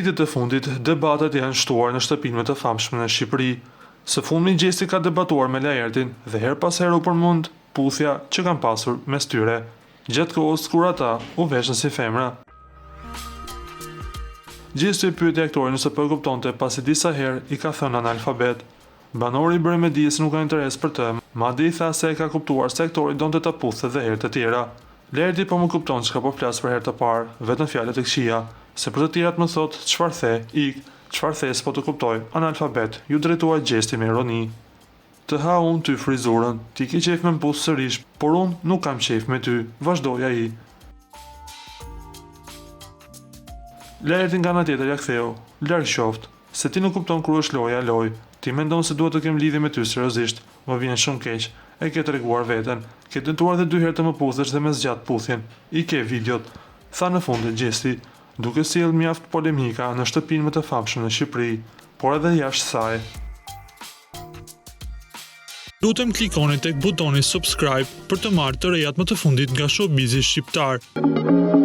ditët e fundit, debatet janë shtuar në shtëpinë më të famshme në Shqipëri. Së fundmi Gjesti ka debatuar me Laertin dhe her pas here u përmend puthja që kanë pasur mes tyre, gjatë kohës kur ata u veshën si femra. Gjesti e pyeti aktorin nëse po e kuptonte pasi disa herë i ka thënë analfabet. Banori i bëri me dije se nuk ka interes për të, madje i tha se e ka kuptuar se aktori donte ta puthte edhe herë të tjera. Laerti po më kupton çka po flas për herë të parë, vetëm fjalët e këqija, se për të tjerat më thot çfarë the, çfarë the s'po të kuptoj, analfabet, ju drejtua Gjesti me ironi. Të ha unë ty frizurën, ti ke qef me m'puth sërish, por unë nuk kam qef me ty, vazhdoi ai. Laerti nga ana tjetër ja ktheu, larg qoftë, se ti nuk kupton kur është loja loj, ti mendon se duhet të kem lidhje me ty seriozisht, më vjen shumë keq, e ke treguar veten, ke tentuar edhe 2 herë të më puthesh dhe me zgjat puthjen, i ke videot, tha në fund Gjesti, duke sjellë mjaft polemika në shtëpinë më të famshme në Shqipëri, por edhe jashtë saj. Lutem klikoni tek butoni subscribe për të marrë të rejat më të fundit nga Showbizi shqiptar.